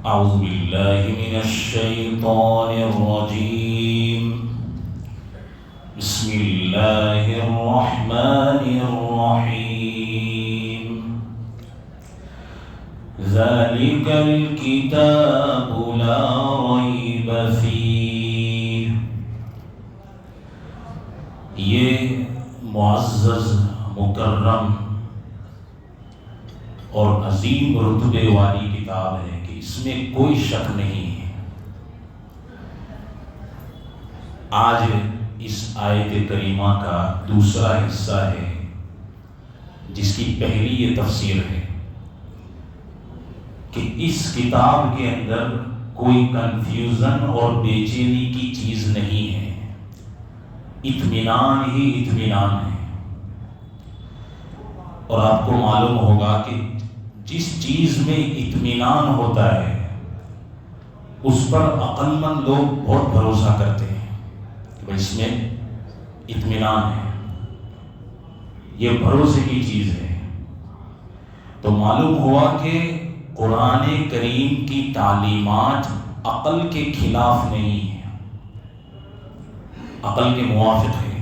أعوذ بالله من الشيطان الرجيم. بسم الله الرحمن الرحيم. ذلك الكتاب لا ريب فيه. یہ معزز، مکرم اور عظیم رتبے والی کتاب ہے کہ اس میں کوئی شک نہیں ہے. آج اس آیت کریمہ کا دوسرا حصہ ہے جس کی پہلی یہ تفسیر ہے کہ اس کتاب کے اندر کوئی کنفیوژن اور بے چینی کی چیز نہیں ہے، اطمینان ہی اطمینان ہے. اور آپ کو معلوم ہوگا کہ جس چیز میں اطمینان ہوتا ہے اس پر عقل مند لوگ بہت بھروسہ کرتے ہیں کہ بھائی اس میں اطمینان ہے، یہ بھروسے کی چیز ہے. تو معلوم ہوا کہ قرآن کریم کی تعلیمات عقل کے خلاف نہیں ہے، عقل کے موافق ہے.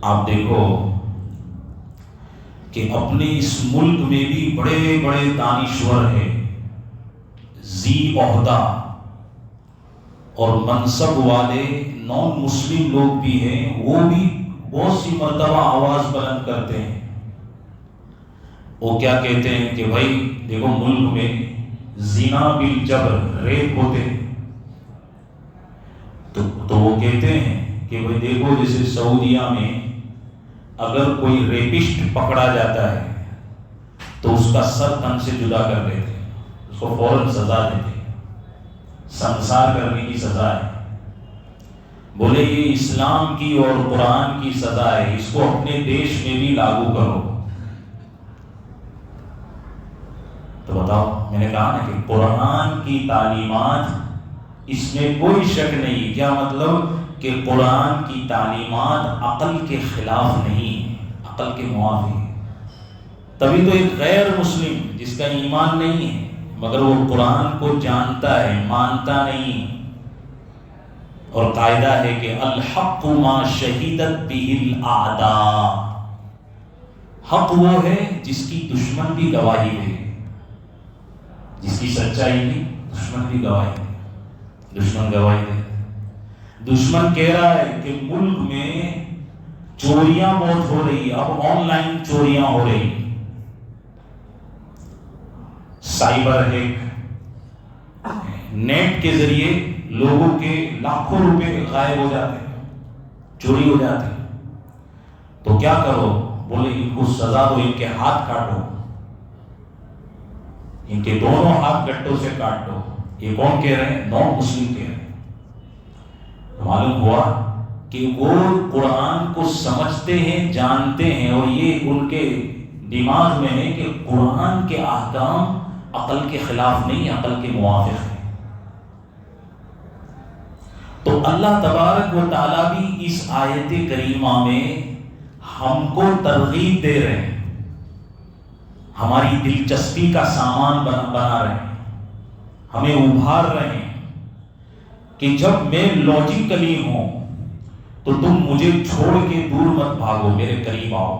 آپ دیکھو کہ اپنے اس ملک میں بھی بڑے بڑے دانشور ہیں، ذی عہدہ اور منصب والے نان مسلم لوگ بھی ہیں، وہ بھی بہت سی مرتبہ آواز بلند کرتے ہیں. وہ کیا کہتے ہیں کہ بھائی دیکھو ملک میں زنا بالجبر، ریپ ہوتے ہیں. تو وہ کہتے ہیں کہ بھائی دیکھو جیسے سعودیہ میں اگر کوئی ریپسٹ پکڑا جاتا ہے تو اس کا سر تن سے جدا کر دیتے ہیں، اس کو فوراً سزا دیتے ہیں، سنسار کرنے کی سزا ہے. بولے یہ اسلام کی اور قرآن کی سزا ہے، اس کو اپنے دیش میں بھی لاگو کرو. تو بتاؤ، میں نے کہا نا کہ قرآن کی تعلیمات اس میں کوئی شک نہیں. کیا مطلب؟ کہ قرآن کی تعلیمات عقل کے خلاف نہیں، عقل کے موافق. تبھی تو ایک غیر مسلم جس کا ایمان نہیں ہے مگر وہ قرآن کو جانتا ہے، مانتا نہیں. اور قاعدہ ہے کہ الحق ما شہیدت به الاعداء، حق وہ ہے جس کی دشمن بھی گواہی دے، جس کی سچائی کی دشمن بھی گواہی دے. دشمن گواہی دے. دشمن کہہ رہا ہے کہ ملک میں چوریاں بہت ہو رہی ہے، اب آن لائن چوریاں ہو رہی، سائبر ہیک، نیٹ کے ذریعے لوگوں کے لاکھوں روپے غائب ہو جاتے ہیں، چوری ہو جاتے ہیں. تو کیا کرو؟ بولے ان کو سزا دو، ان کے ہاتھ کاٹو، ان کے دونوں ہاتھ گٹوں سے کاٹ دو. یہ کون کہہ رہے ہیں؟ نان مسلم کہہ رہے ہیں. معلوم ہوا کہ وہ قرآن کو سمجھتے ہیں، جانتے ہیں، اور یہ ان کے دماغ میں ہے کہ قرآن کے احکام عقل کے خلاف نہیں، عقل کے موافق ہیں. تو اللہ تبارک و تعالیٰ بھی اس آیت کریمہ میں ہم کو ترغیب دے رہے ہیں، ہماری دلچسپی کا سامان بنا رہے ہیں، ہمیں ابھار رہے ہیں کہ جب میں لاجیکلی ہوں تو تم مجھے چھوڑ کے دور مت بھاگو، میرے قریب آؤ.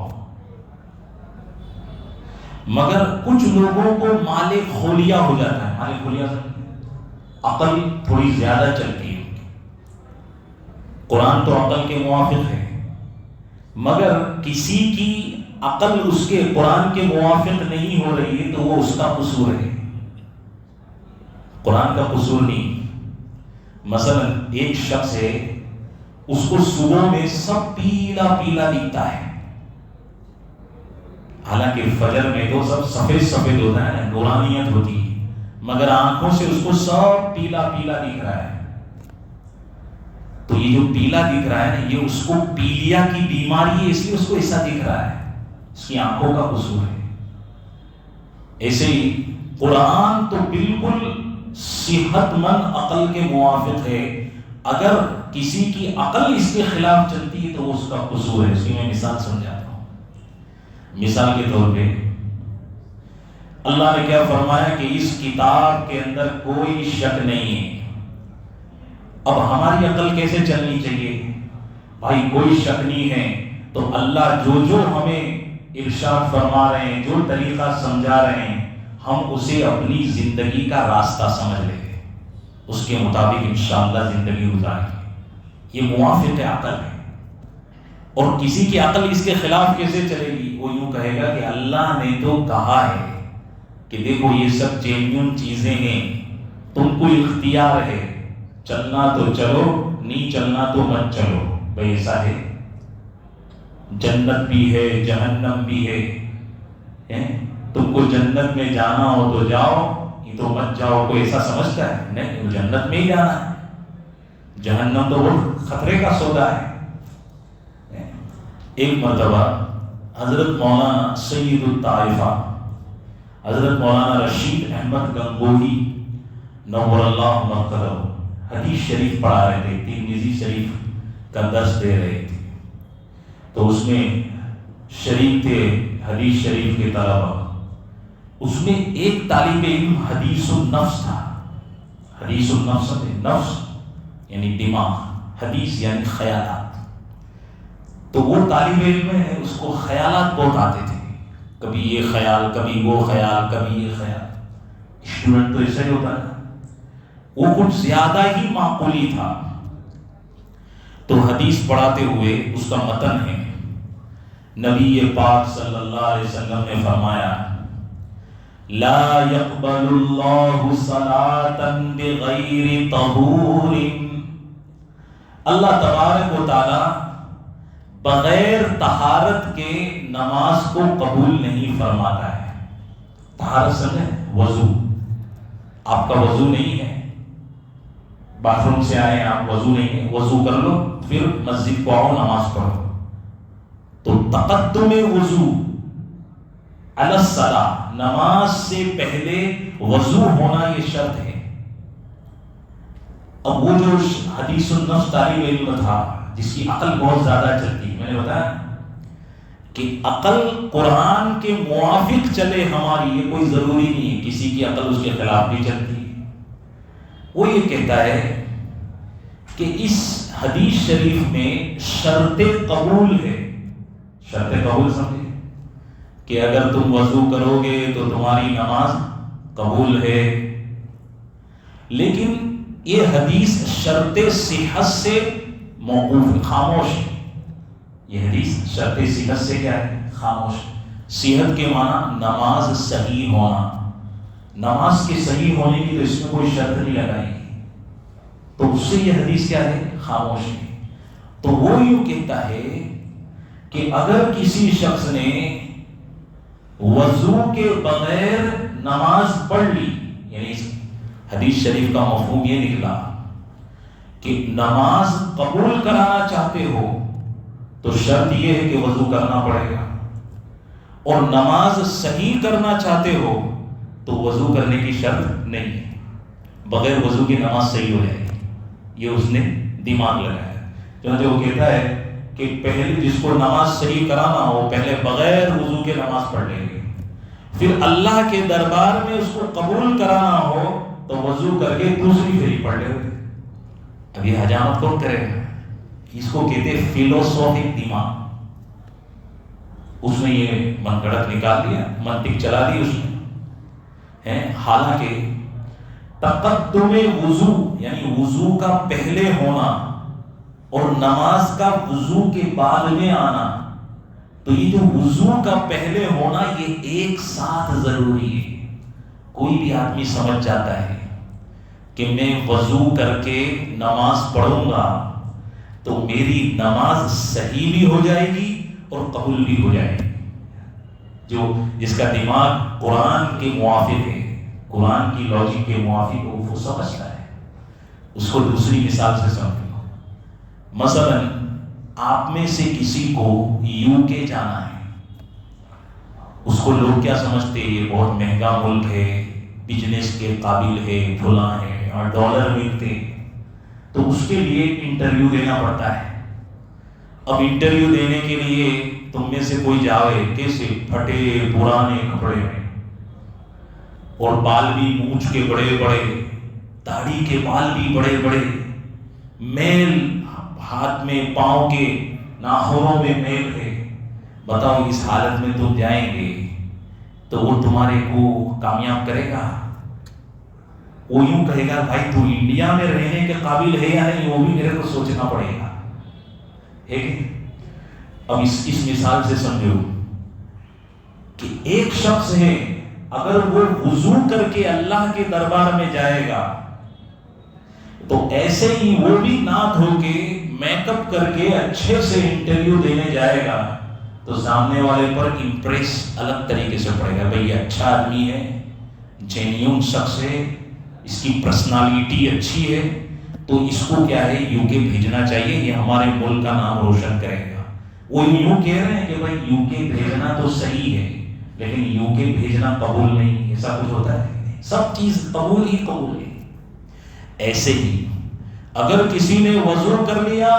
مگر کچھ لوگوں کو مال خولیہ ہو جاتا ہے. مال خولیہ سے عقل تھوڑی زیادہ چلتی ہے. قرآن تو عقل کے موافق ہے، مگر کسی کی عقل اس کے قرآن کے موافق نہیں ہو رہی ہے تو وہ اس کا قصور ہے، قرآن کا قصور نہیں. مثلا ایک شخص ہے، اس کو صبح میں سب پیلا پیلا دکھتا ہے، حالانکہ فجر میں تو سب سفید سفید ہوتا ہے، نورانیت ہوتی ہے، مگر آنکھوں سے اس کو سب پیلا پیلا دکھ رہا ہے. تو یہ جو پیلا دکھ رہا ہے نا، یہ اس کو پیلیا کی بیماری ہے، اس لیے اس کو ایسا دکھ رہا ہے، اس کی آنکھوں کا قصور ہے. ایسے ہی قرآن تو بالکل صحت مند عقل کے موافق ہے. اگر کسی کی عقل اس کے خلاف چلتی ہے تو وہ اس کا قصور ہے. اس کی میں مثال سمجھاتا ہوں. مثال کے طور پہ اللہ نے کیا فرمایا کہ اس کتاب کے اندر کوئی شک نہیں ہے۔ اب ہماری عقل کیسے چلنی چاہیے؟ بھائی کوئی شک نہیں ہے تو اللہ جو ہمیں ارشاد فرما رہے ہیں، جو طریقہ سمجھا رہے ہیں، ہم اسے اپنی زندگی کا راستہ سمجھ لیں گے، اس کے مطابق انشاءاللہ زندگی گزاریں گے۔ یہ موافق عقل ہے۔ اور کسی کی عقل اس کے خلاف کیسے چلے گی؟ وہ یوں کہے گا کہ اللہ نے تو کہا ہے کہ دیکھو یہ سب جینیون چیزیں ہیں، تم کو اختیار ہے، چلنا تو چلو، نہیں چلنا تو مت چلو۔ بھائی ایسا ہے؟ جنت بھی ہے، جہنم بھی ہے، تم کو جنت میں جانا ہو تو جاؤ، یہ تو مت جاؤ، کوئی ایسا سمجھتا ہے؟ نہیں، جنت میں ہی جانا ہے، جہنم تو وہ خطرے کا سودا ہے۔ ایک مرتبہ حضرت مولانا سید الطائفہ حضرت مولانا رشید احمد گنگوہی نور اللہ مرکزہ حدیث شریف پڑھا رہے تھے، ترمذی شریف کا درس دے رہے تھے، تو اس میں شریف تھے حدیث شریف کے طلبہ، اس میں ایک طالب علم حدیث النفس تھا۔ حدیث النفس نفس یعنی دماغ، حدیث یعنی خیالات، تو وہ طالب علم ہے، اس کو خیالات بہت آتے تھے، کبھی یہ خیال، کبھی وہ خیال، کبھی یہ خیال۔ اسٹوڈنٹ تو ایسا ہی ہوتا ہے، وہ کچھ زیادہ ہی معقولی تھا۔ تو حدیث پڑھاتے ہوئے اس کا متن ہے، نبی پاک صلی اللہ علیہ وسلم نے فرمایا لا يقبل اللہ صلاة بغیر طہور، اللہ تبارک و تعالی بغیر طہارت کے نماز کو قبول نہیں فرماتا ہے۔ طہارت سمجھیں؟ وضو، آپ کا وضو نہیں ہے، باتھ روم سے آئے آپ، وضو نہیں ہے، وضو کر لو پھر مسجد کو آؤ نماز پڑھو، تو تقدم وضو علی الصلاۃ، نماز سے پہلے وضو ہونا یہ شرط ہے۔ اب وہ جو حدیث النفس طالب علم تھا جس کی عقل بہت زیادہ چلتی، میں نے بتایا کہ عقل قرآن کے موافق چلے ہماری، یہ کوئی ضروری نہیں ہے، کسی کی عقل اس کے خلاف بھی چلتی ہے۔ وہ یہ کہتا ہے کہ اس حدیث شریف میں شرط قبول ہے، شرط قبول سمجھے کہ اگر تم وضو کرو گے تو تمہاری نماز قبول ہے، لیکن یہ حدیث شرط صحت سے موقوف، خاموش ہے۔ یہ حدیث شرط صحت سے کیا ہے؟ خاموش۔ صحت کے معنی نماز صحیح ہونا، نماز کے صحیح ہونے کی تو اس میں کوئی شرط نہیں لگائی گی، تو اس سے یہ حدیث کیا ہے؟ خاموش ہے۔ تو وہ یوں کہتا ہے کہ اگر کسی شخص نے وضو کے بغیر نماز پڑھ لی، یعنی اس حدیث شریف کا مفہوم یہ نکلا کہ نماز قبول کرانا چاہتے ہو تو شرط یہ ہے کہ وضو کرنا پڑے گا، اور نماز صحیح کرنا چاہتے ہو تو وضو کرنے کی شرط نہیں ہے، بغیر وضو کی نماز صحیح ہو جائے گی، یہ اس نے دماغ لگایا۔ چنانچہ وہ کہتا ہے کہ پہلے جس کو نماز صحیح کرانا ہو پہلے بغیر وضو کے نماز پڑھ لیں گے، پھر اللہ کے دربار میں اس کو قبول کرانا ہو تو وضو کر کے دوسری پھیری پڑھ لے گے۔ اب یہ حجامت کون کرے گا؟ اس کو کہتے ہیں فلوسوفک دماغ، اس نے یہ من گھڑت نکال لیا، منطق چلا دی اس نے۔ حالانکہ تقدم وضو یعنی وضو کا پہلے ہونا اور نماز کا وضو کے بعد میں آنا، تو یہ جو وضو کا پہلے ہونا یہ ایک ساتھ ضروری ہے۔ کوئی بھی آدمی سمجھ جاتا ہے کہ میں وضو کر کے نماز پڑھوں گا تو میری نماز صحیح بھی ہو جائے گی اور قبول بھی ہو جائے گی۔ جو جس کا دماغ قرآن کے موافق ہے، قرآن کی لاجک کے موافق ہے، وہ سمجھتا ہے۔ اس کو دوسری مثال سے سمجھو، مثلا آپ میں سے کسی کو یو کے جانا ہے، اس کو لوگ کیا سمجھتے ہیں؟ یہ بہت مہنگا ملک ہے، بزنس کے قابل ہے، فلاں ہے، اور ڈالر ملتے، تو اس کے لیے انٹرویو دینا پڑتا ہے۔ اب انٹرویو دینے کے لیے تم میں سے کوئی جاوے کیسے؟ پھٹے پرانے کپڑے میں، اور بال بھی مونچھ کے بڑے بڑے، داڑھی کے بال بھی بڑے بڑے، میل ہاتھ میں، پاؤں کے ناخنوں میں میل ہے، بتاؤ اس حالت میں تم جائیں گے تو وہ تمہارے کو کامیاب کرے گا؟ وہ یوں کہے گا بھائی تو انڈیا میں رہنے کے قابل ہے یا نہیں، وہ بھی میرے کو سوچنا پڑے گا، ہے کہ؟ اب اس مثال سے سمجھو کہ ایک شخص ہے، اگر وہ وضو کر کے اللہ کے دربار میں جائے گا تو ایسے ہی وہ بھی نہ دھو کے میک اپ کر کے اچھے سے انٹرویو دینے جائے گا تو سامنے والے پر امپریس الگ طریقے سے پڑے گا، بھئی اچھا آدمی ہے، جینیون شخص ہے، اس کی پرسنالٹی اچھی ہے، تو اس کو کیا ہے یو کے بھیجنا چاہیے، یہ ہمارے ملک کا نام روشن کرے گا۔ وہ یوں کہہ رہے ہیں کہ بھائی یو کے بھیجنا تو صحیح ہے لیکن یو کے بھیجنا قبول نہیں، ایسا کچھ ہوتا ہے؟ سب چیز قبول ہی قبول ہے۔ ایسے ہی اگر کسی نے وضو کر لیا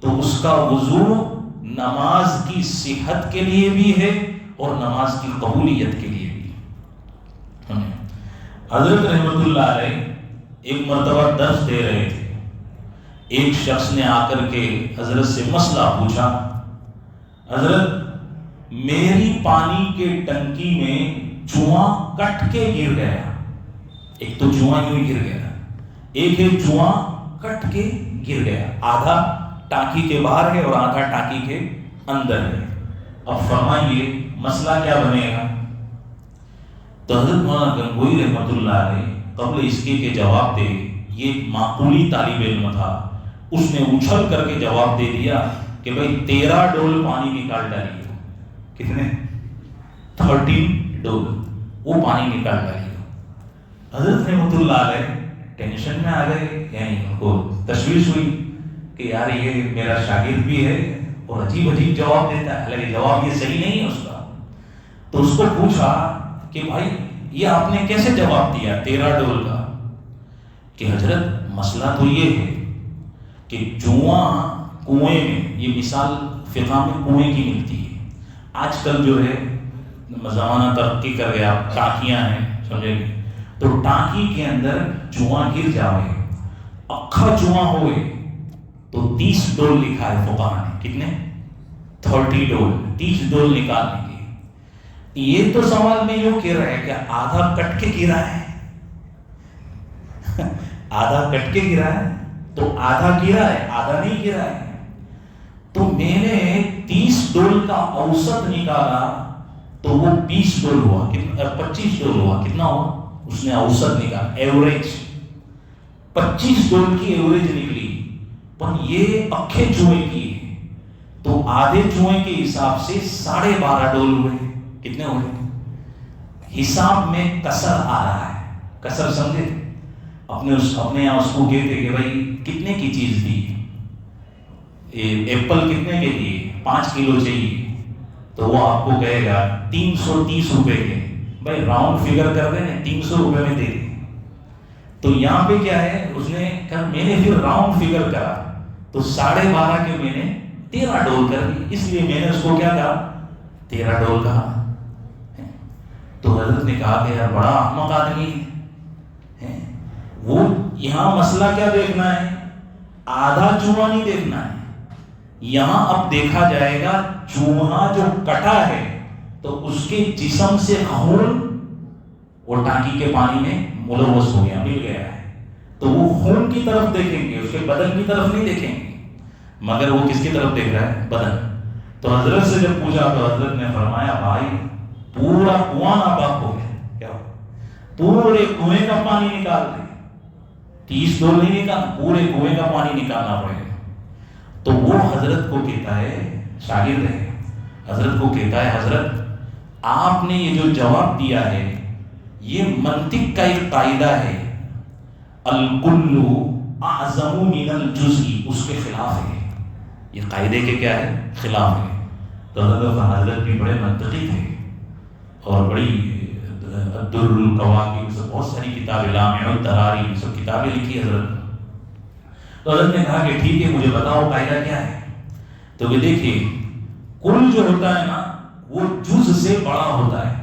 تو اس کا وضو نماز کی صحت کے لیے بھی ہے اور نماز کی قبولیت کے لیے بھی۔ حضرت رحمت اللہ علیہ ایک مرتبہ درس دے رہے تھے، ایک شخص نے آ کر کے حضرت سے مسئلہ پوچھا، حضرت میری پانی کے ٹنکی میں جواں کٹ کے گر گیا، ایک تو جواں یوں گر گیا، ایک ہے جواں کٹ کے گر گیا، آدھا ٹانکی کے باہر ہے اور آدھا ٹانکی کے اندر ہے، اب فرمائیے مسئلہ کیا بنے گا؟ تو حضرت مولانا گنگوئی رحمت اللہ علیہ قبل اس کے جواب دے، یہ معقولی طالب علم تھا، اس نے اچھل کر کے جواب دے دیا کہ بھئی 13 ڈول پانی نکال ڈالیے۔ کتنے؟ 13 ڈول، وہ پانی نکال ڈالیے۔ حضرت رحمت اللہ علیہ ٹینشن میں آ گئے، یعنی ان کو تشویش ہوئی کہ یار یہ میرا شاگرد بھی ہے اور عجیب عجیب جواب دیتا ہے، حالانکہ جواب یہ صحیح نہیں ہے اس کا۔ تو اس کو پوچھا کہ بھائی یہ آپ نے کیسے جواب دیا 13 ڈول کا؟ کہ حضرت مسئلہ تو یہ ہے کہ جواں کنویں میں، یہ مثال فقہ میں کنویں کی ملتی ہے، آج کل جو ہے زمانہ ترقی کر گیا، ٹانکیاں ہیں، سمجھے گی، تو ٹانکی کے اندر جواں گر جاوے، اکھا جواں ہوئے تو 30 ڈول لکھا ہے فقہ نے، کتنے؟ 30 ڈول، 30 ڈول نکالنے کے۔ یہ تو سوال میں یوں کہہ رہا ہے کہ آدھا کٹ کے گرا ہے، آدھا کٹ کے گرا ہے تو آدھا گرا ہے، آدھا نہیں گرا ہے۔ تو میں نے 30 ڈول کا اوسط نکالا تو وہ 20 ڈول ہوا، 25 ڈول ہوا، کتنا ہوا؟ اس نے اوسط نکالا، ایوریج 25 ڈول کی ایوریج نکلی، پر یہ اکھے جوئے کی ہے تو آدھے جوئے کے حساب سے 12.5 ڈول ہوئے، کتنے ہوئے؟ حساب میں کسر آ رہا ہے، کسر سمجھے؟ اپنے یہاں اس کو کہتے کہ بھائی کتنے کی چیز دی، ایپل کتنے کے دیے؟ 5 کلو چاہیے، تو وہ آپ کو کہے گا 330 روپے کے، بھائی راؤنڈ فگر کر دیں 300 روپے میں دے دیں۔ تو یہاں پہ کیا ہے، اس نے کہا میں نے پھر راؤنڈ فگر کرا تو 12.5 کے میں نے 13 ڈول کر دی، اس لیے میں نے اس کو کیا کہا؟ 13 ڈول کہا۔ تو حضرت نے کہا کہ یار بڑا احمق آدمی ہے، وہ یہاں مسئلہ کیا دیکھنا ہے؟ آدھا جواں نہیں دیکھنا ہے، یہاں اب دیکھا جائے گا جواں جو کٹا ہے تو اس کے جسم سے خون وہ ٹانکی کے پانی میں ملوث ہو گیا، مل گیا ہے، تو وہ خون کی طرف دیکھیں گے، اس کے بدن کی طرف نہیں دیکھیں گے، مگر وہ کس کی طرف دیکھ رہا ہے؟ بدن۔ تو حضرت سے جب پوچھا تو حضرت نے فرمایا بھائی پورا کنواں ناپاک ہو گیا، کیا پورے کنویں کا پانی نکال دے، 30 ڈول نہیں نکالنا، پورے کنویں کا پانی نکالنا پڑے گا۔ تو وہ حضرت کو کہتا ہے، شاگرد ہے، حضرت کو کہتا ہے حضرت آپ نے یہ جو جواب دیا ہے یہ منطق کا ایک قاعدہ ہے، الکل اعظم من الجزء، اس کے خلاف ہے، یہ قاعدے کے کیا ہے؟ خلاف ہے۔ تو حضرت بھی بڑے منطقی تھے اور بڑی الدر القواقب، بہت ساری کتابیں، لامع الدراری، سب کتابیں لکھی حضرت۔ تو حضرت نے کہا کہ ٹھیک ہے مجھے بتاؤ قاعدہ کیا ہے؟ تو کہ دیکھیے کل جو ہوتا ہے نا وہ جز سے بڑا ہوتا ہے،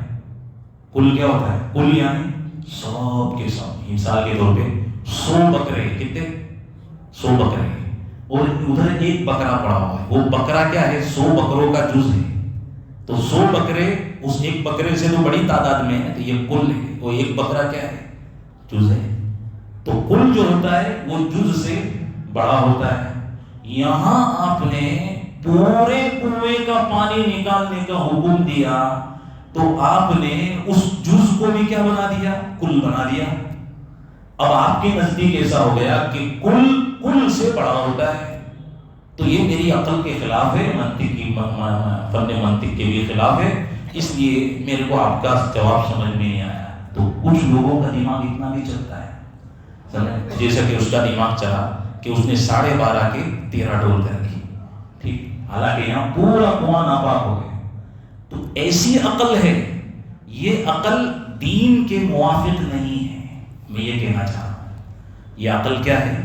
کل کیا ہوتا ہے؟ کل یعنی سب کے سب. مثال کے طور پہ 100 بکرے، کتنے؟ 100 بکرے، اور ادھر ایک بکرا پڑا ہوا ہے. وہ بکرا کیا ہے؟ 100 بکروں کا جز ہے. تو 100 بکرے اس ایک بکرے سے تو بڑی تعداد میں ہے، تو یہ کل ہے. وہ ایک بکرا کیا ہے؟ جز ہے. تو کل جو ہوتا ہے وہ جز سے بڑا ہوتا ہے. یہاں آپ نے پورے کنویں کا پانی نکالنے کا حکم دیا تو آپ نے اس جز کو بھی کیا بنا دیا؟ کل بنا دیا. اب آپ کے نزدیک ایسا ہو گیا کہ کل سے بڑا ہوتا ہے. تو یہ میری عقل کے خلاف ہے، فن منطق کے بھی خلاف ہے. اس لیے میرے کو آپ کا جواب سمجھ میں نہیں آیا. تو کچھ لوگوں کا دماغ اتنا بھی چلتا ہے، سمجھ، جیسا کہ اس کا دماغ چلا کہ اس نے 12.5 کے 13 ڈول کر دی. ٹھیک، حالانکہ یہاں پورا کنواں ناپاک ہو گیا. تو ایسی عقل ہے، یہ عقل دین کے موافق نہیں ہے. میں یہ کہنا چاہ رہا ہوں، یہ عقل کیا ہے؟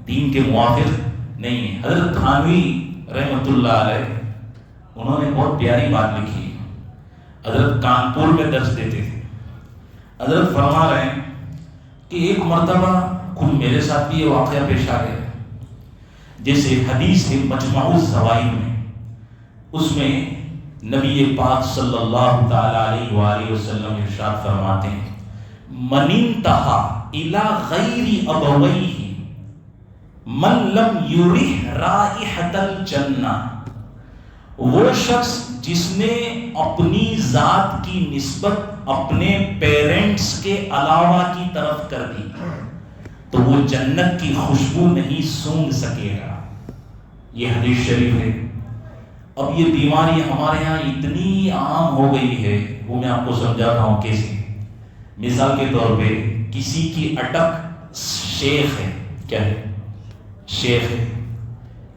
دین کے موافق نہیں ہے. حضرت تھانوی رحمۃ اللہ علیہ انہوں نے بہت پیاری بات لکھی. حضرت کانپور میں درس دیتے تھے. حضرت فرما رہے ہیں کہ ایک مرتبہ خود میرے ساتھ بھی یہ واقعہ پیش آ گیا. جیسے حدیث ہے مجمع الزوائد میں، اس میں نبی پاک صلی اللہ تعالی علیہ وآلہ وسلم ارشاد فرماتے ہیں من انتہا الی غیر ابویہ من لم یرح رائحۃ الجنہ. وہ شخص جس نے اپنی ذات کی نسبت اپنے پیرنٹس کے علاوہ کی طرف کر دی تو وہ جنت کی خوشبو نہیں سونگھ سکے گا. یہ حدیث شریف ہے. اب یہ بیماری ہمارے ہاں اتنی عام ہو گئی ہے، وہ میں آپ کو سمجھاتا ہوں کیسے. مثال کے طور پہ کسی کی اٹک شیخ ہے، کیا ہے؟ شیخ ہے.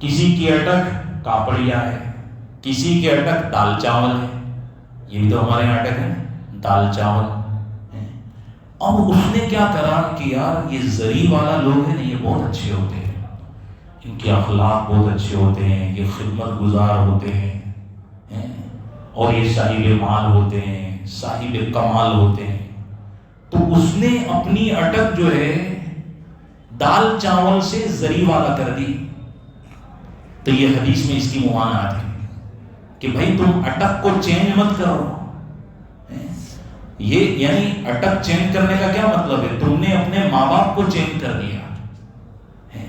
کسی کی اٹک کاپڑیا ہے، کسی کی اٹک دال چاول ہے. یہ بھی تو ہمارے یہاں اٹک ہے، دال چاول. اب اس نے کیا کرا کہ یار یہ زری والا لوگ ہیں نا، یہ بہت اچھے ہوتے ہیں، ان کے اخلاق بہت اچھے ہوتے ہیں، یہ خدمت گزار ہوتے ہیں، اور یہ صاحب مال ہوتے ہیں، صاحب کمال ہوتے ہیں. تو اس نے اپنی اٹک جو ہے دال چاول سے زری والا کر دی. تو یہ حدیث میں اس کی ممانعت ہے کہ بھائی تم اٹک کو چینج مت کرو. یہ یعنی اٹک چینج کرنے کا کیا مطلب ہے؟ تم نے اپنے ماں باپ کو چینج کر دیا.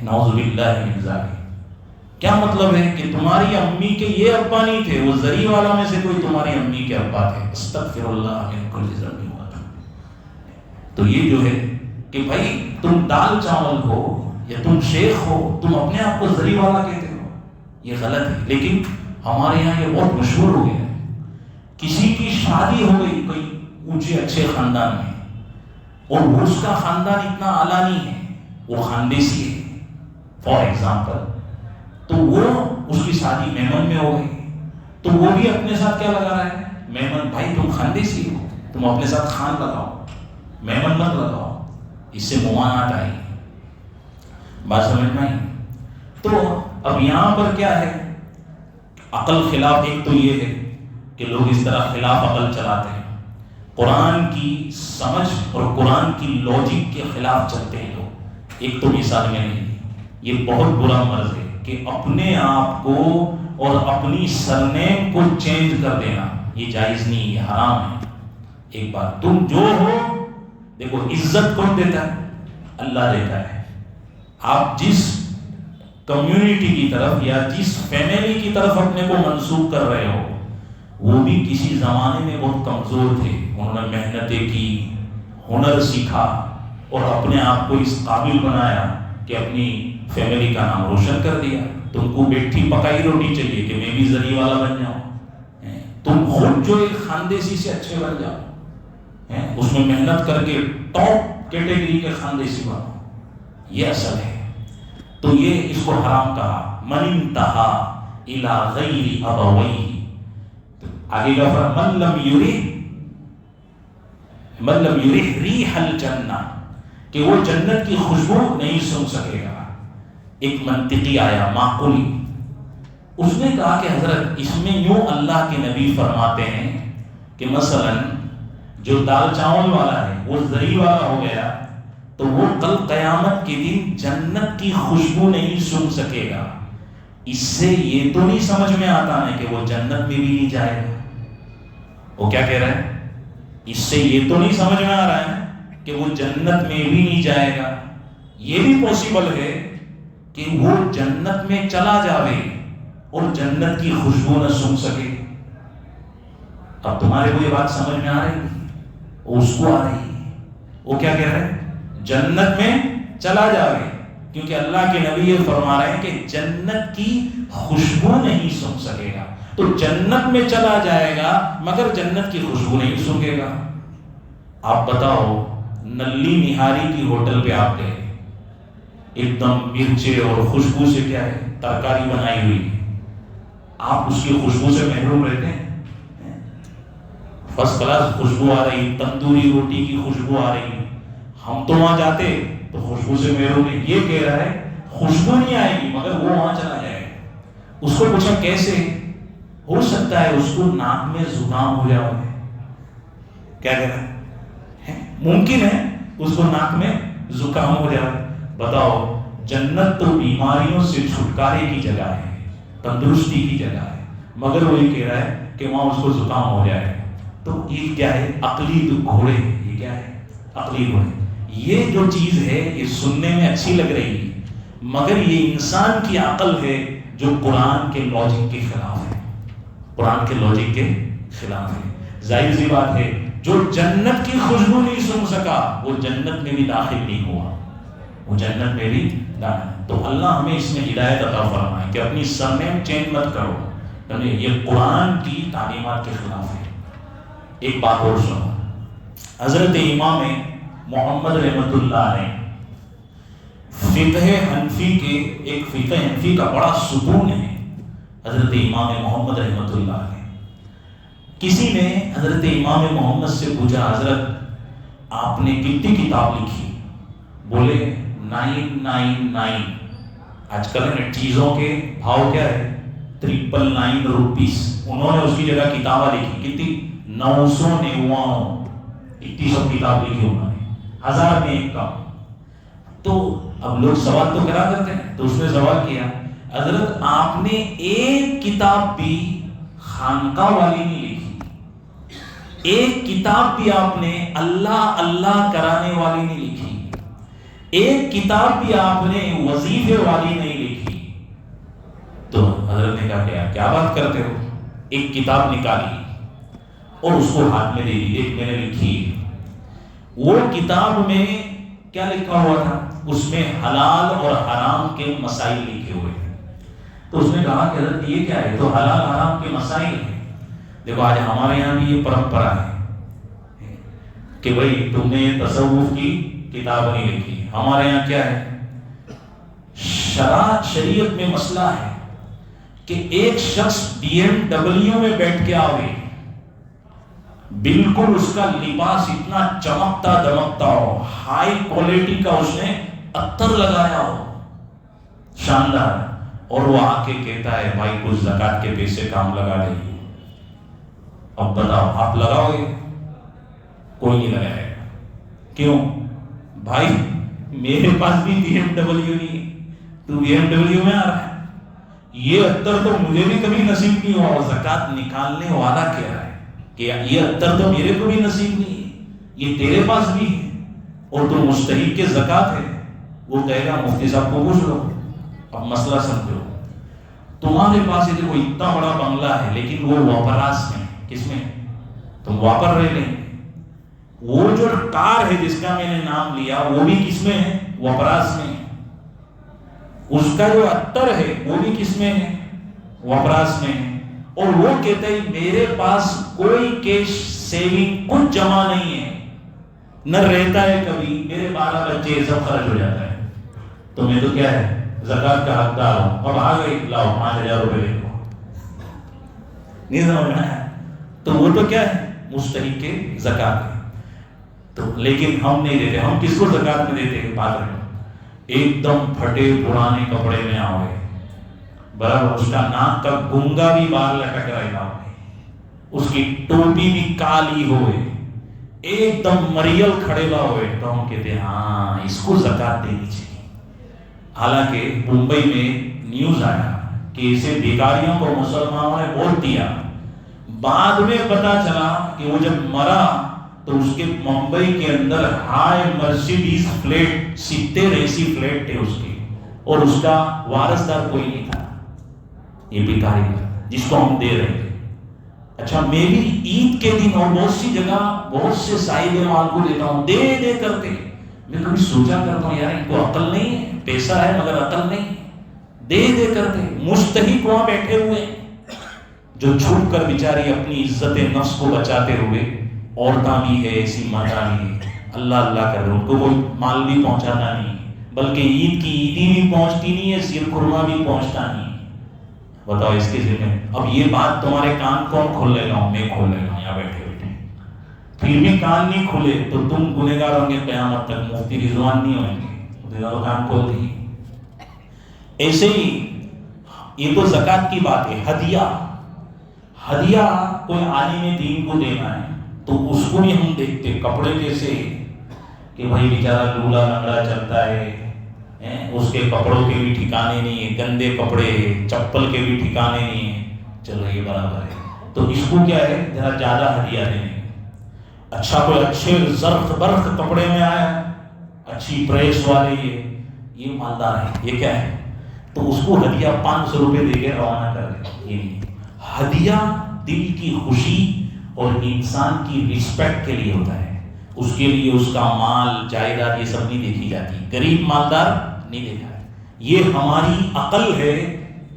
نعوذ باللہ من ذالک. کیا مطلب ہے کہ تمہاری امی کے یہ ابا نہیں تھے، وہ زری والا میں سے کوئی تمہاری امی کے ابا تھے. استغفر اللہ من کل ذنب. تو یہ جو ہے کہ بھائی تم دال چاول ہو یا تم شیخ ہو، تم اپنے آپ کو زری والا کہتے ہو، یہ غلط ہے. لیکن ہمارے یہاں یہ بہت مشہور ہو گیا ہے. کسی کی شادی ہو گئی کوئی اونچے اچھے خاندان میں، اور اس کا خاندان اتنا اعلیٰ نہیں ہے، وہ خاندیسی ہے فار ایگزامپل، تو وہ اس کی شادی میمن میں ہو گئی تو وہ بھی اپنے ساتھ کیا لگا رہا ہے؟ میمن. بھائی تم خاندیسی ہو، تم اپنے ساتھ خان لگاؤ، میمن مت لگاؤ. اس سے ممانعت آئی. بات سمجھ میں آئی؟ تو اب یہاں پر کیا ہے؟ عقل خلاف. ایک تو یہ ہے کہ لوگ اس طرح خلاف عقل چلاتے ہیں، قرآن کی سمجھ اور قرآن کی لاجک کے خلاف چلتے ہیں لوگ. ایک تو مثال میں نہیں، یہ بہت برا مرض ہے کہ اپنے آپ کو اور اپنی سرنیم کو چینج کر دینا. یہ جائز نہیں، یہ حرام ہے. ایک بات، تم جو ہو، دیکھو عزت کون دیتا ہے؟ اللہ دیتا ہے. آپ جس کمیونٹی کی طرف یا جس فیملی کی طرف اپنے کو منسوب کر رہے ہو، وہ بھی کسی زمانے میں بہت کمزور تھے. انہوں نے محنتیں کی، ہنر سیکھا اور اپنے آپ کو اس قابل بنایا کہ اپنی فیملی کا نام روشن کر دیا. تم کو بیٹھی پکائی روٹی چاہیے کہ میں بھی زری والا بن جاؤں. تم خود جو ایک خاندیسی سے اچھے بن جاؤ، اس میں محنت کر کے ٹاپ کیٹیگری کے خاندیسی بنو. یہ اصل ہے. تو یہ اس کو حرام کہا. من انتہا الی غیر ابویہ. آگے کا فرمان من لم یرح ریح الجنہ، کہ وہ جنت کی خوشبو نہیں سن سکے گا. ایک منطقی آیا، معقولی. اس نے کہا کہ حضرت اس میں یوں اللہ کے نبی فرماتے ہیں کہ مثلا جو دال چاول والا ہے وہ زری والا ہو گیا تو وہ کل قیامت کے دن جنت کی خوشبو نہیں سن سکے گا. اس سے یہ تو نہیں سمجھ میں آتا ہے کہ وہ جنت میں بھی نہیں جائے گا. وہ کیا کہہ رہا ہے؟ اس سے یہ تو نہیں سمجھ میں آ رہا ہے کہ وہ جنت میں بھی نہیں جائے گا. یہ بھی پوسیبل ہے کہ وہ جنت میں چلا جاوے اور جنت کی خوشبو نہ سن سکے. اب تمہارے کو یہ بات سمجھ میں آ رہی ہے؟ اس کو آ رہی ہے. وہ کیا کہہ رہے ہیں؟ جنت میں چلا جاوے، کیونکہ اللہ کے نبی یہ فرما رہے ہیں کہ جنت کی خوشبو نہیں سن سکے گا. تو جنت میں چلا جائے گا مگر جنت کی خوشبو نہیں سنگے گا. آپ بتاؤ، نلی نہاری کی ہوٹل پہ آپ گئے، ایک دم مرچے اور خوشبو سے کیا ہے ترکاری بنائی ہوئی، آپ اس کی خوشبو سے محروم رہتے ہیں؟ فرسٹ کلاس خوشبو آ رہی، تندوری روٹی کی خوشبو آ رہی، ہم تو وہاں جاتے تو خوشبو سے محروم ہے. یہ کہہ رہا ہے خوشبو نہیں آئے گی مگر وہ وہاں چلا جائے گا. اس کو پوچھا کیسے؟ ہو سکتا ہے اس کو ناک میں زکام ہو جائے. کیا کہہ رہا ہے؟ ممکن ہے اس کو ناک میں زکام ہو جائے. بتاؤ، جنت تو بیماریوں سے چھٹکارے کی جگہ ہے، تندرستی کی جگہ ہے، مگر وہ یہ کہہ رہا ہے کہ وہاں اس کو زکام ہو جائے. تو یہ کیا ہے؟ عقلی گھوڑے. یہ کیا ہے؟ عقلی گھوڑے. یہ جو چیز ہے یہ سننے میں اچھی لگ رہی ہے مگر یہ انسان کی عقل ہے جو قرآن کے لاجک کے خلاف ہے. قرآن کے لاجک کے خلاف ہے. ظاہر سی بات ہے جو جنت کی خوشبو نہیں سن سکا وہ جنت میں بھی داخل نہیں ہوا. وہ جنت میں بھی داخل. تو اللہ ہمیں اس میں ہدایت عطا فرمائے کہ اپنی سرنیم چینج مت کرو، یہ قرآن کی تعلیمات کے خلاف ہے. ایک بات اور سنو، حضرت امام محمد رحمۃ اللہ نے فقہ حنفی کے ایک فقہ حنفی کا بڑا ستون ہے حضرت امام محمد رحمۃ اللہ نے. کسی نے حضرت امام محمد سے پوچھا حضرت آپ نے کتنی کتاب لکھی؟ بولے 999. آج کل چیزوں کے بھاؤ کیا ہے؟ 999 روپیز. انہوں نے اس کی جگہ کتابیں لکھی کتنی؟ 999. اتنی سب کتاب لکھی انہوں نے، 1000 میں ایک کام. تو اب لوگ سوال تو کرا کرتے ہیں، تو اس نے سوال کیا حضرت آپ نے ایک کتاب بھی خانقاہ والی نہیں لکھی، ایک کتاب بھی آپ نے اللہ اللہ کرانے والی نہیں لکھی، ایک کتاب بھی آپ نے وظیفے والی نہیں لکھی. تو حضرت نے کہا کیا بات کرتے ہو؟ ایک کتاب نکالی اور اس کو ہاتھ میں دے دی، ایک میں نے لکھی. وہ کتاب میں کیا لکھا ہوا تھا؟ اس میں حلال اور حرام کے مسائل لکھے ہوئے. تو اس نے کہا کہ حضرت یہ کیا ہے؟ تو حلال حرام کے مسائل ہیں. دیکھو آج ہمارے یہاں بھی یہ پرمپرا ہے کہ بھائی تم نے تصوف کی کتاب نہیں لکھی. ہمارے یہاں کیا ہے؟ شریعت میں مسئلہ ہے کہ ایک شخص BMW میں بیٹھ کے آوے، بالکل اس کا لباس اتنا چمکتا دمکتا ہو، ہائی کوالٹی کا اس نے عطر لگایا ہو، شاندار، اور وہ آ کے کہتا ہے بھائی کچھ زکات کے پیسے کام لگا دیں. اب بتاؤ آپ لگاؤ گے؟ کوئی نہیں لگائے گا. کیوں؟ بھائی میرے پاس بھی BMW نہیں ہے، تو BMW میں آ رہا ہے. یہ عطر تو مجھے بھی کبھی نصیب نہیں ہوا. اور زکات نکالنے والا کہہ رہا ہے کہ یہ عطر تو میرے کو بھی نصیب نہیں ہے، یہ تیرے پاس بھی ہے اور تو مستحق کے زکات ہے. وہ کہے گا مفتی صاحب کو پوچھ لو. اب مسئلہ سمجھو، تمہارے پاس یہ دیکھو اتنا بڑا بنگلہ ہے لیکن وہ واپراس میں. کس میں؟ تم واپر رہ لیں. وہ جو کار ہے جس کا میں نے نام لیا وہ بھی کس میں ہے؟ واپراس میں. اس کا جو عطر ہے وہ بھی کس میں ہے؟ واپراس میں ہے. اور وہ کہتے ہیں میرے پاس کوئی کیش سیونگ کچھ جمع نہیں ہے، نہ رہتا ہے کبھی، میرے 12 بچے سب خرچ ہو جاتا ہے. تو میں تو کیا ہے زکات کا حقدار ہوں. اب آ گئی لاؤ 5000 روپے لے لو. نہیں سمجھنا ہے؟ تو وہ تو کیا ہے مستحق کے زکات ہے. تو لیکن ہم نہیں دیتے. ہم کس کو زکات میں دیتے ہیں؟ بات رہے ایک دم پھٹے پرانے کپڑے میں آئے، برابر اس کا ناک کا گنگا بھی باہر لٹک رہے گا، اس کی ٹوپی بھی کالی ہوئے، ایک دم مریل کھڑے لا ہوئے تو ہم کہتے ہیں ہاں اس کو زکوٰۃ دینی چاہیے. حالانکہ ممبئی میں نیوز آیا کہ اسے بھیکاریوں کو مسلمانوں نے ووٹ دیا. بعد میں پتا چلا کہ وہ جب مرا تو اس کے ممبئی کے اندر ہائی مرسیڈیز فلیٹ 70 ایسی فلیٹ تھے اس کے، اور اس کا وارثدار کوئی نہیں تھا. یہ بھیکاری جس کو ہم دے رہے تھے. اچھا میں بھی عید کے دن اور بہت سی جگہ بہت سے صاحب مال کو دیتا ہوں، دے دے کرتے. میں کبھی سوچا کرتا ہوں یار ان کو عقل نہیں ہے، پیسہ ہے مگر عقل نہیں، دے دے کرتے. مستحق وہاں بیٹھے ہوئے جو چھپ کر بیچاری اپنی عزت نفس کو بچاتے ہوئے، عورتاں بھی ہے ایسی، مادہ بھی ہے، اللہ اللہ کر رہے، ان کو کوئی مال بھی پہنچاتا نہیں، بلکہ عید کی عیدی بھی پہنچتی نہیں ہے، سیر خرما بھی پہنچتا نہیں. بتاؤ اس کے ذمہ. اب یہ بات تمہارے کان کون کھول لے گا؟ میں کھول لے گا یہاں بیٹھے بیٹھے. پھر بھی کان نہیں کھلے تو تم گنہگار ہوں گے قیامت تک، مفتی رضوان نہیں ہوئیں گے. کان کھول دی. ایسے ہی یہ تو زکوٰۃ کی بات ہے. ہدیہ کوئی عالم دین کو دینا ہے تو اس کو بھی ہم دیکھتے. کپڑے کیسے کہ بھائی بیچارہ لولا لنگڑا چلتا ہے، اس کے کپڑوں کے بھی ٹھکانے نہیں ہیں، گندے کپڑے، چپل کے بھی ٹھکانے نہیں ہیں. چلو یہ برابر ہے، تو اس کو کیا ہے ذرا زیادہ ہدیہ دینے. اچھا کوئی اچھے زرخ برخ کپڑے میں آیا، اچھی پریس والے، یہ مالدار ہے، یہ کیا ہے، تو اس کو ہدیہ 500 روپے دے کے روانہ کر دیں. یہ ہدیہ دل کی خوشی اور انسان کی رسپیکٹ کے لیے ہوتا ہے. اس کے لیے اس کا مال جائیداد یہ سب نہیں دیکھی جاتی، غریب مالدار نہیں دیکھا ہے. یہ ہماری عقل ہے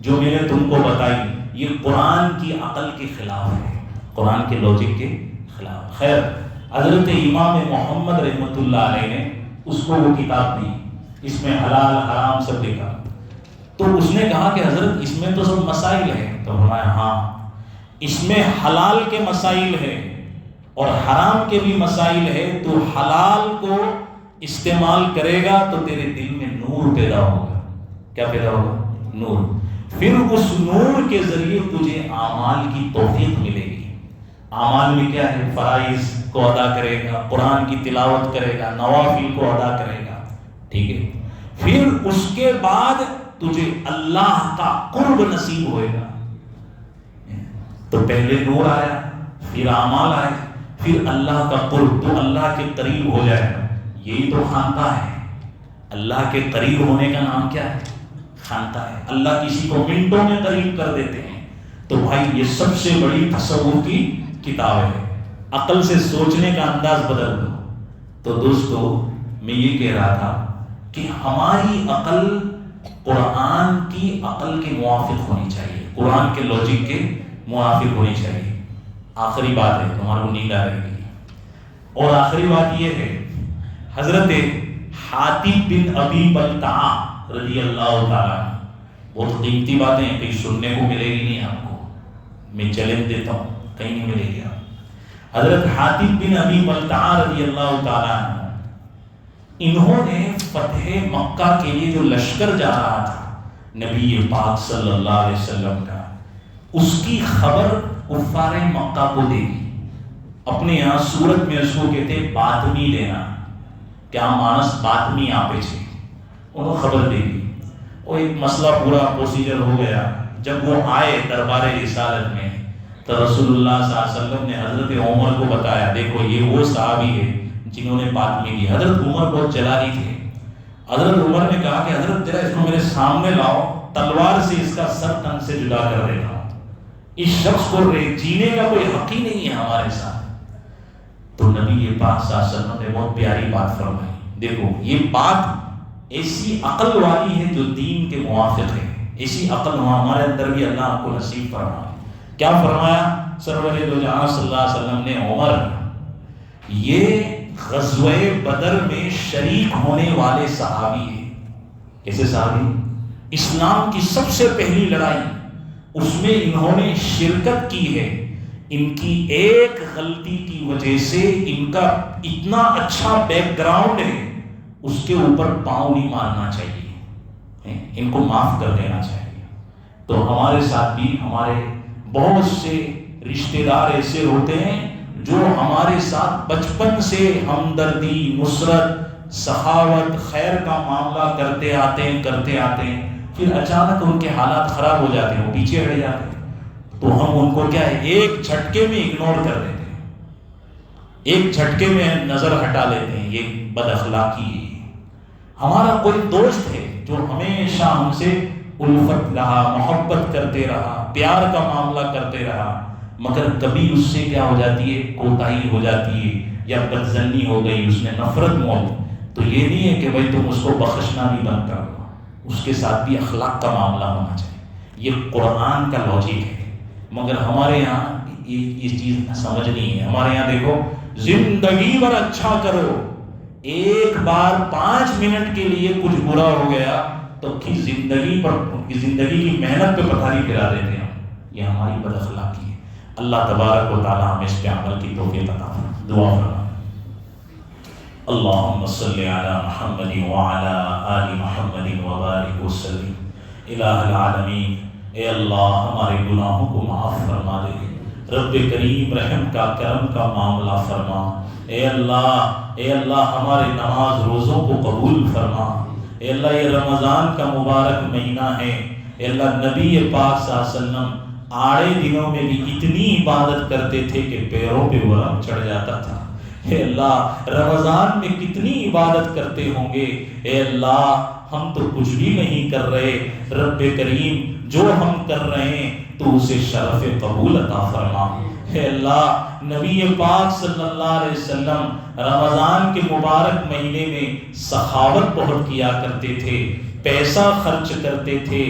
جو میں نے تم کو بتائی، یہ قرآن کی عقل کے خلاف ہے، قرآن کے لاجک کے خلاف. خیر، حضرت امام محمد رحمۃ اللہ علیہ نے اس کو وہ کتاب دی، اس میں حلال حرام سب لکھا. تو اس نے کہا کہ حضرت اس میں تو سب مسائل ہیں. تو فرمایا ہاں اس میں حلال کے مسائل ہیں اور حرام کے بھی مسائل ہے. تو حلال کو استعمال کرے گا تو تیرے دل میں نور پیدا ہوگا. کیا پیدا ہوگا؟ نور. پھر اس نور کے ذریعے تجھے اعمال کی توفیق ملے گی. اعمال میں کیا ہے؟ فرائض کو ادا کرے گا، قرآن کی تلاوت کرے گا، نوافل کو ادا کرے گا. ٹھیک ہے. پھر اس کے بعد تجھے اللہ کا قرب نصیب ہوئے گا. تو پہلے نور آیا، پھر اعمال آئے، پھر اللہ کا قرب، تو اللہ کے قریب ہو جائے گا. یہی تو خانقاہ ہے. اللہ کے قریب ہونے کا نام کیا ہے؟ خانقاہ ہے. اللہ کسی کو منٹوں میں قریب کر دیتے ہیں. تو بھائی یہ سب سے بڑی تصوف کی کتاب ہے. عقل سے سوچنے کا انداز بدل دو. تو دوستو میں یہ کہہ رہا تھا کہ ہماری عقل قرآن کی عقل کے موافق ہونی چاہیے، قرآن کے لاجک کے موافق ہونی چاہیے. آخری بات ہے، تمہارا نیند آ رہی ہے، اور آخری بات یہ ہے، حضرت حاتب بن ابی بلتعہ رضی اللہ تعالیٰ، بہت قیمتی باتیں کہیں سننے کو ملے گی نہیں آپ کو، میں چیلنج دیتا ہوں، کہیں نہیں ملے گی. حضرت حاتب بن ابی بلتعہ رضی اللہ تعالیٰ، انہوں نے فتح مکہ کے لیے جو لشکر جا رہا تھا نبی پاک صلی اللہ علیہ وسلم کا، اس کی خبر کفار مکہ کو دے دی. اپنے یہاں صورت میں اس کو کہتے باطمی دینا. کیا مانس باطمی آپے چھے، انہوں خبر دے دی. اور ایک مسئلہ پورا پروسیجر ہو گیا. جب وہ آئے دربار رسالت میں تو رسول اللہ صلی اللہ علیہ وسلم نے حضرت عمر کو بتایا، دیکھو یہ وہ صحابی ہے جنہوں نے باطمی دی. حضرت عمر بہت جلالی تھے. حضرت عمر نے کہا کہ حضرت ذرا اس کو میرے سامنے لاؤ، تلوار سے اس کا سر تن سے جدا کر دیتا ہوں. اس شخص کو جینے کا کوئی حق ہی نہیں ہے ہمارے ساتھ. تو نبی پاک صلی اللہ علیہ وسلم نے بہت پیاری بات فرمائی. دیکھو یہ بات ایسی عقل والی ہے جو دین کے موافق ہے. ایسی عقل ہمارے اندر بھی اللہ آپ کو نصیب فرمائے. کیا فرمایا سرور دو جہاں صلی اللہ علیہ وسلم نے؟ عمر یہ غزوہ بدر میں شریک ہونے والے صحابی ہیں. کیسے صحابی؟ اسلام کی سب سے پہلی لڑائی، اس میں انہوں نے شرکت کی ہے. ان کی ایک غلطی کی وجہ سے ان کا اتنا اچھا بیک گراؤنڈ ہے، اس کے اوپر پاؤں نہیں مارنا چاہیے، ان کو معاف کر دینا چاہیے. تو ہمارے ساتھ بھی ہمارے بہت سے رشتہ دار ایسے ہوتے ہیں جو ہمارے ساتھ بچپن سے ہمدردی، نصرت، سخاوت، خیر کا معاملہ کرتے آتے ہیں، پھر اچانک ان کے حالات خراب ہو جاتے ہیں، وہ پیچھے ہٹ جاتے ہیں، تو ہم ان کو کیا ہے ایک جھٹکے میں اگنور کر دیتے ہیں، ایک جھٹکے میں نظر ہٹا لیتے ہیں. یہ بد اخلاقی ہے. ہمارا کوئی دوست ہے جو ہمیشہ ہم سے الفت رہا، محبت کرتے رہا، پیار کا معاملہ کرتے رہا، مگر کبھی اس سے کیا ہو جاتی ہے، کوتاہی ہو جاتی ہے یا بدظنی ہو گئی، اس نے نفرت مول، تو یہ نہیں ہے کہ بھائی تم اس کو بخشنا بھی بند کر دو، اس کے ساتھ بھی اخلاق کا معاملہ ہونا چاہیے. یہ قرآن کا لاجک ہے، مگر ہمارے یہاں یہ چیز سمجھ نہیں ہے. ہمارے یہاں دیکھو، زندگی بھر اچھا کرو، ایک بار 5 منٹ کے لیے کچھ برا ہو گیا تو زندگی کی محنت پہ پتھاری پھرا دیتے ہیں. یہ ہماری بد اخلاقی ہے. اللہ تبارک و تعالی ہمیں اس پہ عمل کی توفیق عطا فرمائے. دعا فرمائے. اللہم صلی علی محمد وعلی آل محمد وبارک وسلم. الہ العالمین، اے اللہ ہمارے گناہوں کو معاف فرما دے. رب کریم رحم کا، کرم کا معاملہ فرما. اے اللہ ہمارے نماز روزوں کو قبول فرما. اے اللہ یہ رمضان کا مبارک مہینہ ہے. اے اللہ نبی پاک صلی اللہ علیہ وسلم آڑے دنوں میں بھی اتنی عبادت کرتے تھے کہ پیروں پہ ورم چڑھ جاتا تھا. اے اللہ رمضان میں کتنی عبادت کرتے ہوں گے. اے اللہ ہم تو کچھ بھی نہیں کر رہے. رب کریم جو ہم کر رہے ہیں تو اسے شرف قبول عطا فرما. اے اللہ نبی پاک صلی اللہ علیہ وسلم رمضان کے مبارک مہینے میں سخاوت بہت کیا کرتے تھے، پیسہ خرچ کرتے تھے،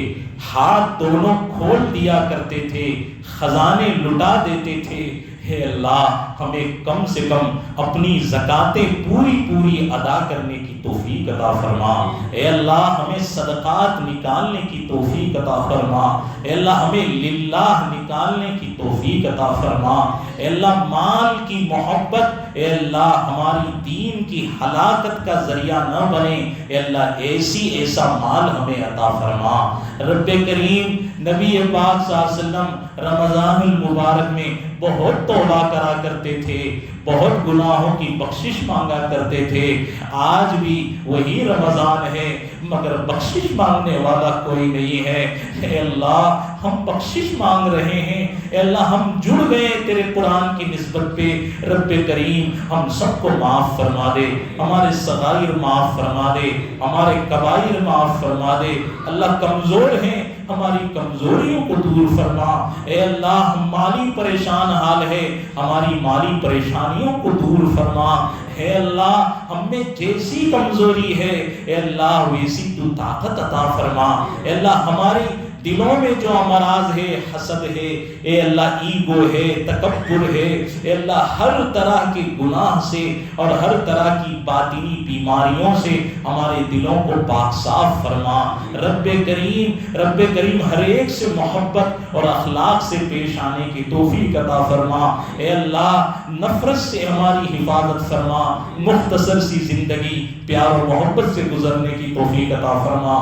ہاتھ دونوں کھول دیا کرتے تھے، خزانے لٹا دیتے تھے. اے اللہ ہمیں کم سے کم اپنی زکاتیں پوری ادا کرنے کی توفیق عطا فرما. اے اللہ ہمیں صدقات نکالنے کی توفیق عطا فرما. اے اللہ ہمیں للہ نکالنے کی توفیق عطا فرما. اے اللہ مال کی محبت اے اللہ ہماری دین کی ہلاکت کا ذریعہ نہ بنے. اے اللہ ایسا مال ہمیں عطا فرما. رب کریم نبی پاک صلی اللہ علیہ وسلم رمضان المبارک میں بہت توبہ کرا کرتے تھے، بہت گناہوں کی بخشش مانگا کرتے تھے. آج بھی وہی رمضان ہے مگر بخشش مانگنے والا کوئی نہیں ہے. اے اللہ ہم بخشش مانگ رہے ہیں. اے اللہ ہم جڑ گئے تیرے قرآن کی نسبت پہ. رب کریم ہم سب کو معاف فرما دے، ہمارے صغائر معاف فرما دے، ہمارے کبائر معاف فرما دے. اللہ کمزور ہیں، ہماری کمزوریوں کو دور فرما. اے اللہ ہم مالی پریشان حال ہے، ہماری مالی پریشانیوں کو دور فرما. اے اللہ ہم میں جیسی کمزوری ہے اے اللہ ویسی تو طاقت عطا فرما. اے اللہ ہماری دلوں میں جو امراض ہے، حسد ہے، اے اللہ ایگو ہے، تکبر ہے، اے اللہ ہر طرح کے گناہ سے اور ہر طرح کی باطنی بیماریوں سے ہمارے دلوں کو پاک صاف فرما. رب کریم ہر ایک سے محبت اور اخلاق سے پیش آنے کی توفیق عطا فرما. اے اللہ نفرت سے ہماری حفاظت فرما. مختصر سی زندگی پیار اور محبت سے گزرنے کی توفیق عطا فرما.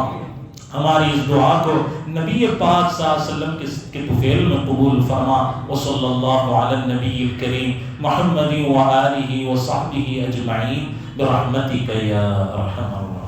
ہماری اس دعا کو نبی پاک صلی اللہ علیہ وسلم کے طفیل میں قبول فرما. وصلی اللہ علی النبی الکریم محمد و آلہ و صحبہ اجمعین برحمتک یا ارحم الراحمین.